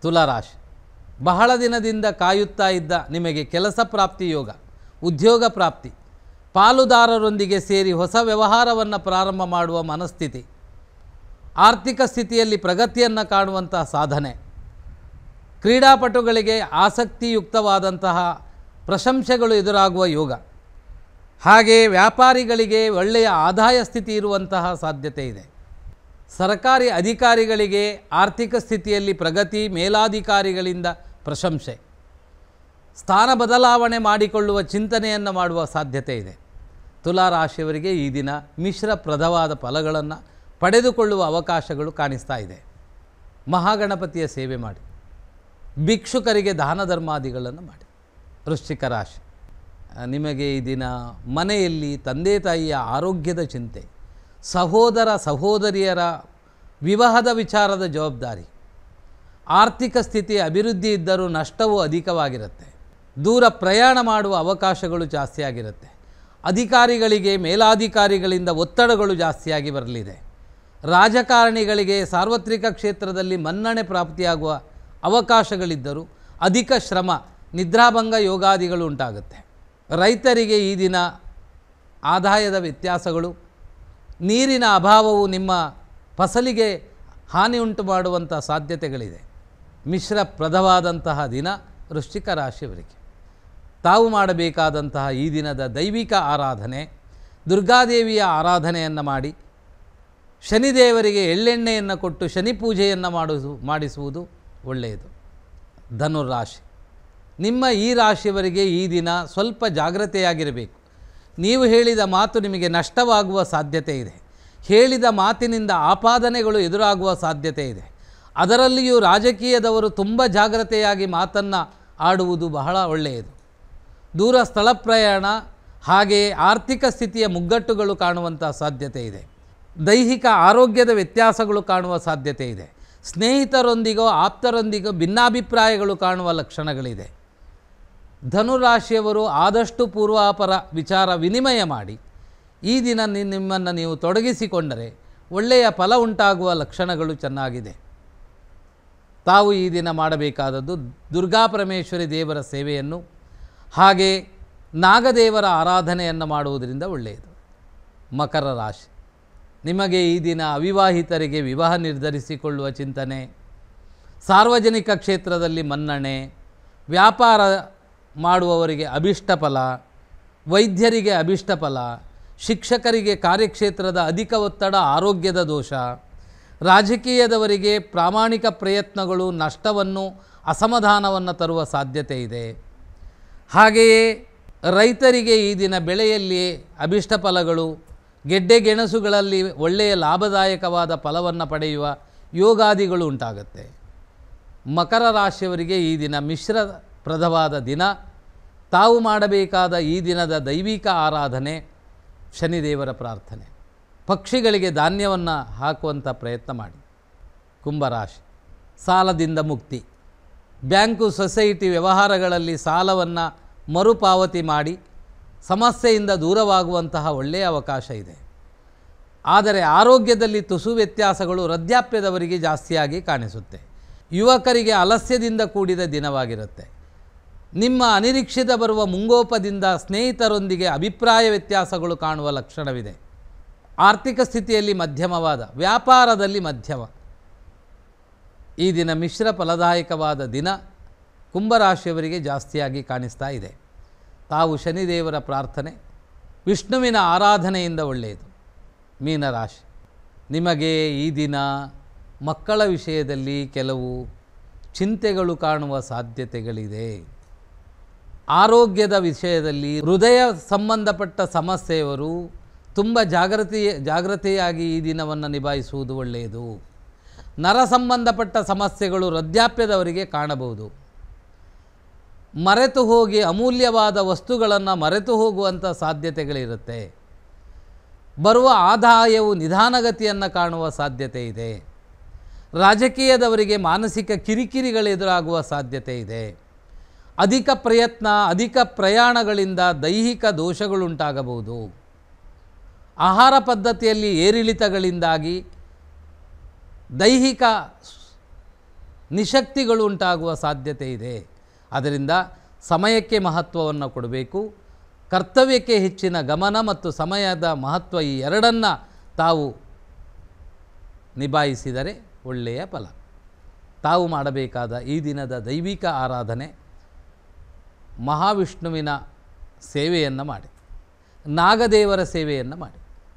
ತುಲಾರಾಶಿ, ಬಹಳ ದಿನದಿಂದ ಕಾಯುತ್ತಾ ಇದ್ದ ನಿಮಗೆ ಕೆಲಸ ಪ್ರಾಪ್ತಿ ಯೋಗ, ಉದ್ಯೋಗ ಪ್ರಾಪ್ತಿ, ಪಾಲುದಾರರೊಂದಿಗೆ ಸೇರಿ ಹೊಸ ವ್ಯವಹಾರವನ್ನು ಪ್ರಾರಂಭ ಮಾಡುವ ಮನಸ್ಥಿತಿ, ಆರ್ಥಿಕ ಸ್ಥಿತಿಯಲ್ಲಿ ಪ್ರಗತಿಯನ್ನು ಕಾಣುವಂತಹ ಸಾಧನೆ, ಕ್ರೀಡಾಪಟುಗಳಿಗೆ ಆಸಕ್ತಿಯುಕ್ತವಾದಂತಹ ಪ್ರಶಂಸೆಗಳು ಎದುರಾಗುವ ಯೋಗ, ಹಾಗೆ ವ್ಯಾಪಾರಿಗಳಿಗೆ ಒಳ್ಳೆಯ ಆದಾಯ ಸ್ಥಿತಿ ಇರುವಂತಹ ಸಾಧ್ಯತೆ ಇದೆ. ಸರ್ಕಾರಿ ಅಧಿಕಾರಿಗಳಿಗೆ ಆರ್ಥಿಕ ಸ್ಥಿತಿಯಲ್ಲಿ ಪ್ರಗತಿ, ಮೇಲಾಧಿಕಾರಿಗಳಿಂದ ಪ್ರಶಂಸೆ, ಸ್ಥಾನ ಬದಲಾವಣೆ ಮಾಡಿಕೊಳ್ಳುವ ಚಿಂತನೆಯನ್ನು ಮಾಡುವ ಸಾಧ್ಯತೆ ಇದೆ. ತುಲಾರಾಶಿಯವರಿಗೆ ಈ ದಿನ ಮಿಶ್ರಪ್ರದವಾದ ಫಲಗಳನ್ನು ಪಡೆದುಕೊಳ್ಳುವ ಅವಕಾಶಗಳು ಕಾಣಿಸ್ತಾ ಇದೆ. ಮಹಾಗಣಪತಿಯ ಸೇವೆ ಮಾಡಿ, ಭಿಕ್ಷುಕರಿಗೆ ದಾನ ಧರ್ಮಾದಿಗಳನ್ನು ಮಾಡಿ. ವೃಶ್ಚಿಕ ರಾಶಿ, ನಿಮಗೆ ಈ ದಿನ ಮನೆಯಲ್ಲಿ ತಂದೆ ತಾಯಿಯ ಆರೋಗ್ಯದ ಚಿಂತೆ, ಸಹೋದರ ಸಹೋದರಿಯರ ವಿವಾಹದ ವಿಚಾರದ ಜವಾಬ್ದಾರಿ, ಆರ್ಥಿಕ ಸ್ಥಿತಿ ಅಭಿವೃದ್ಧಿ ಇದ್ದರೂ ನಷ್ಟವೂ ಅಧಿಕವಾಗಿರುತ್ತೆ. ದೂರ ಪ್ರಯಾಣ ಮಾಡುವ ಅವಕಾಶಗಳು ಜಾಸ್ತಿಯಾಗಿರುತ್ತೆ. ಅಧಿಕಾರಿಗಳಿಗೆ ಮೇಲಾಧಿಕಾರಿಗಳಿಂದ ಒತ್ತಡಗಳು ಜಾಸ್ತಿಯಾಗಿ ಬರಲಿದೆ. ರಾಜಕಾರಣಿಗಳಿಗೆ ಸಾರ್ವತ್ರಿಕ ಕ್ಷೇತ್ರದಲ್ಲಿ ಮನ್ನಣೆ ಪ್ರಾಪ್ತಿಯಾಗುವ ಅವಕಾಶಗಳಿದ್ದರೂ ಅಧಿಕ ಶ್ರಮ, ನಿದ್ರಾಭಂಗ ಯೋಗಾದಿಗಳು ಉಂಟಾಗುತ್ತೆ. ರೈತರಿಗೆ ಈ ದಿನ ಆದಾಯದ ವ್ಯತ್ಯಾಸಗಳು, ನೀರಿನ ಅಭಾವವು ನಿಮ್ಮ ಫಸಲಿಗೆ ಹಾನಿ ಉಂಟು ಮಾಡುವಂಥ ಸಾಧ್ಯತೆಗಳಿದೆ. ಮಿಶ್ರಪ್ರದವಾದಂತಹ ದಿನ ವೃಶ್ಚಿಕ ರಾಶಿಯವರಿಗೆ. ತಾವು ಮಾಡಬೇಕಾದಂತಹ ಈ ದಿನದ ದೈವಿಕ ಆರಾಧನೆ, ದುರ್ಗಾದೇವಿಯ ಆರಾಧನೆಯನ್ನು ಮಾಡಿ, ಶನಿದೇವರಿಗೆ ಎಳ್ಳೆಣ್ಣೆಯನ್ನು ಕೊಟ್ಟು ಶನಿ ಪೂಜೆಯನ್ನು ಮಾಡಿಸುವುದು ಒಳ್ಳೆಯದು. ಧನುರಾಶಿ, ನಿಮ್ಮ ಈ ರಾಶಿಯವರಿಗೆ ಈ ದಿನ ಸ್ವಲ್ಪ ಜಾಗ್ರತೆಯಾಗಿರಬೇಕು. ನೀವು ಹೇಳಿದ ಮಾತು ನಿಮಗೆ ನಷ್ಟವಾಗುವ ಸಾಧ್ಯತೆ ಇದೆ. ಹೇಳಿದ ಮಾತಿನಿಂದ ಆಪಾದನೆಗಳು ಎದುರಾಗುವ ಸಾಧ್ಯತೆ ಇದೆ. ಅದರಲ್ಲಿಯೂ ರಾಜಕೀಯದವರು ತುಂಬ ಜಾಗ್ರತೆಯಾಗಿ ಮಾತನ್ನು ಆಡುವುದು ಬಹಳ ಒಳ್ಳೆಯದು. ದೂರ ಸ್ಥಳ ಪ್ರಯಾಣ, ಹಾಗೆಯೇ ಆರ್ಥಿಕ ಸ್ಥಿತಿಯ ಮುಗ್ಗಟ್ಟುಗಳು ಕಾಣುವಂಥ ಸಾಧ್ಯತೆ ಇದೆ. ದೈಹಿಕ ಆರೋಗ್ಯದ ವ್ಯತ್ಯಾಸಗಳು ಕಾಣುವ ಸಾಧ್ಯತೆ ಇದೆ. ಸ್ನೇಹಿತರೊಂದಿಗೋ ಆಪ್ತರೊಂದಿಗೋ ಭಿನ್ನಾಭಿಪ್ರಾಯಗಳು ಕಾಣುವ ಲಕ್ಷಣಗಳಿದೆ. ಧನುರಾಶಿಯವರು ಆದಷ್ಟು ಪೂರ್ವಾಪರ ವಿಚಾರ ವಿನಿಮಯ ಮಾಡಿ ಈ ದಿನ ನಿಮ್ಮನ್ನು ನೀವು ತೊಡಗಿಸಿಕೊಂಡರೆ ಒಳ್ಳೆಯ ಫಲ ಉಂಟಾಗುವ ಲಕ್ಷಣಗಳು ಚೆನ್ನಾಗಿದೆ. ತಾವು ಈ ದಿನ ಮಾಡಬೇಕಾದದ್ದು ದುರ್ಗಾಪರಮೇಶ್ವರಿ ದೇವರ ಸೇವೆಯನ್ನು, ಹಾಗೆ ನಾಗದೇವರ ಆರಾಧನೆಯನ್ನು ಮಾಡುವುದರಿಂದ ಒಳ್ಳೆಯದು. ಮಕರ ರಾಶಿ, ನಿಮಗೆ ಈ ದಿನ ಅವಿವಾಹಿತರಿಗೆ ವಿವಾಹ ನಿರ್ಧರಿಸಿಕೊಳ್ಳುವ ಚಿಂತನೆ, ಸಾರ್ವಜನಿಕ ಕ್ಷೇತ್ರದಲ್ಲಿ ಮನ್ನಣೆ, ವ್ಯಾಪಾರ ಮಾಡುವವರಿಗೆ ಅಭಿಷ್ಟ ಫಲ, ವೈದ್ಯರಿಗೆ ಅಭಿಷ್ಟ ಫಲ, ಶಿಕ್ಷಕರಿಗೆ ಕಾರ್ಯಕ್ಷೇತ್ರದ ಅಧಿಕ ಒತ್ತಡ, ಆರೋಗ್ಯದ ದೋಷ, ರಾಜಕೀಯದವರಿಗೆ ಪ್ರಾಮಾಣಿಕ ಪ್ರಯತ್ನಗಳು ನಷ್ಟವನ್ನು, ಅಸಮಾಧಾನವನ್ನು ತರುವ ಸಾಧ್ಯತೆ ಇದೆ. ಹಾಗೆಯೇ ರೈತರಿಗೆ ಈ ದಿನ ಬೆಳೆಯಲ್ಲಿ ಅಭಿಷ್ಟ ಫಲಗಳು, ಗೆಡ್ಡೆ ಗೆಣಸುಗಳಲ್ಲಿ ಒಳ್ಳೆಯ ಲಾಭದಾಯಕವಾದ ಫಲವನ್ನು ಪಡೆಯುವ ಯೋಗಾದಿಗಳು ಉಂಟಾಗುತ್ತೆ. ಮಕರ ರಾಶಿಯವರಿಗೆ ಈ ದಿನ ಮಿಶ್ರಪ್ರದವಾದ ದಿನ. ತಾವು ಮಾಡಬೇಕಾದ ಈ ದಿನದ ದೈವಿಕ ಆರಾಧನೆ ಶನಿದೇವರ ಪ್ರಾರ್ಥನೆ. ಪಕ್ಷಿಗಳಿಗೆ ಧಾನ್ಯವನ್ನು ಹಾಕುವಂಥ ಪ್ರಯತ್ನ ಮಾಡಿ. ಕುಂಭರಾಶಿ, ಸಾಲದಿಂದ ಮುಕ್ತಿ, ಬ್ಯಾಂಕು ಸೊಸೈಟಿ ವ್ಯವಹಾರಗಳಲ್ಲಿ ಸಾಲವನ್ನು ಮರುಪಾವತಿ ಮಾಡಿ ಸಮಸ್ಯೆಯಿಂದ ದೂರವಾಗುವಂತಹ ಒಳ್ಳೆಯ ಅವಕಾಶ ಇದೆ. ಆದರೆ ಆರೋಗ್ಯದಲ್ಲಿ ತುಸು ವ್ಯತ್ಯಾಸಗಳು ವೃದ್ಧಾಪ್ಯದವರಿಗೆ ಜಾಸ್ತಿಯಾಗಿ ಕಾಣಿಸುತ್ತೆ. ಯುವಕರಿಗೆ ಆಲಸ್ಯದಿಂದ ಕೂಡಿದ ದಿನವಾಗಿರುತ್ತೆ. ನಿಮ್ಮ ಅನಿರೀಕ್ಷಿತ ಬರುವ ಮುಂಗೋಪದಿಂದ ಸ್ನೇಹಿತರೊಂದಿಗೆ ಅಭಿಪ್ರಾಯ ವ್ಯತ್ಯಾಸಗಳು ಕಾಣುವ ಲಕ್ಷಣವಿದೆ. ಆರ್ಥಿಕ ಸ್ಥಿತಿಯಲ್ಲಿ ಮಧ್ಯಮವಾದ, ವ್ಯಾಪಾರದಲ್ಲಿ ಮಧ್ಯಮ. ಈ ದಿನ ಮಿಶ್ರ ಫಲದಾಯಕವಾದ ದಿನ ಕುಂಭರಾಶಿಯವರಿಗೆ ಜಾಸ್ತಿಯಾಗಿ ಕಾಣಿಸ್ತಾ ಇದೆ. ತಾವು ಶನಿದೇವರ ಪ್ರಾರ್ಥನೆ, ವಿಷ್ಣುವಿನ ಆರಾಧನೆಯಿಂದ ಒಳ್ಳೆಯದು. ಮೀನರಾಶಿ, ನಿಮಗೆ ಈ ದಿನ ಮಕ್ಕಳ ವಿಷಯದಲ್ಲಿ ಕೆಲವು ಚಿಂತೆಗಳು ಕಾಣುವ ಸಾಧ್ಯತೆಗಳಿದೆ. ಆರೋಗ್ಯದ ವಿಷಯದಲ್ಲಿ ಹೃದಯ ಸಂಬಂಧಪಟ್ಟ ಸಮಸ್ಯೆಯವರು ತುಂಬ ಜಾಗ್ರತೆಯಾಗಿ ಈ ದಿನವನ್ನು ನಿಭಾಯಿಸುವುದು ಒಳ್ಳೆಯದು. ನರ ಸಂಬಂಧಪಟ್ಟ ಸಮಸ್ಯೆಗಳು ವೃದ್ಧಾಪ್ಯದವರಿಗೆ ಕಾಣಬಹುದು. ಮರೆತು ಹೋಗಿ ಅಮೂಲ್ಯವಾದ ವಸ್ತುಗಳನ್ನು ಮರೆತು ಹೋಗುವಂಥ ಸಾಧ್ಯತೆಗಳಿರುತ್ತೆ. ಬರುವ ಆದಾಯವು ನಿಧಾನಗತಿಯನ್ನು ಕಾಣುವ ಸಾಧ್ಯತೆ ಇದೆ. ರಾಜಕೀಯದವರಿಗೆ ಮಾನಸಿಕ ಕಿರಿಕಿರಿಗಳು ಎದುರಾಗುವ ಸಾಧ್ಯತೆ ಇದೆ. ಅಧಿಕ ಪ್ರಯತ್ನ, ಅಧಿಕ ಪ್ರಯಾಣಗಳಿಂದ ದೈಹಿಕ ದೋಷಗಳುಂಟಾಗಬಹುದು. ಆಹಾರ ಪದ್ಧತಿಯಲ್ಲಿ ಏರಿಳಿತಗಳಿಂದಾಗಿ ದೈಹಿಕ ನಿಶಕ್ತಿಗಳು ಉಂಟಾಗುವ ಸಾಧ್ಯತೆ ಇದೆ. ಆದ್ದರಿಂದ ಸಮಯಕ್ಕೆ ಮಹತ್ವವನ್ನು ಕೊಡಬೇಕು. ಕರ್ತವ್ಯಕ್ಕೆ ಹೆಚ್ಚಿನ ಗಮನ ಮತ್ತು ಸಮಯದ ಮಹತ್ವ ಈ ಎರಡನ್ನು ತಾವು ನಿಭಾಯಿಸಿದರೆ ಒಳ್ಳೆಯ ಫಲ. ತಾವು ಮಾಡಬೇಕಾದ ಈ ದಿನದ ದೈವಿಕ ಆರಾಧನೆ ಮಹಾವಿಷ್ಣುವಿನ ಸೇವೆಯನ್ನು ಮಾಡಿ, ನಾಗದೇವರ ಸೇವೆಯನ್ನು ಮಾಡಿ.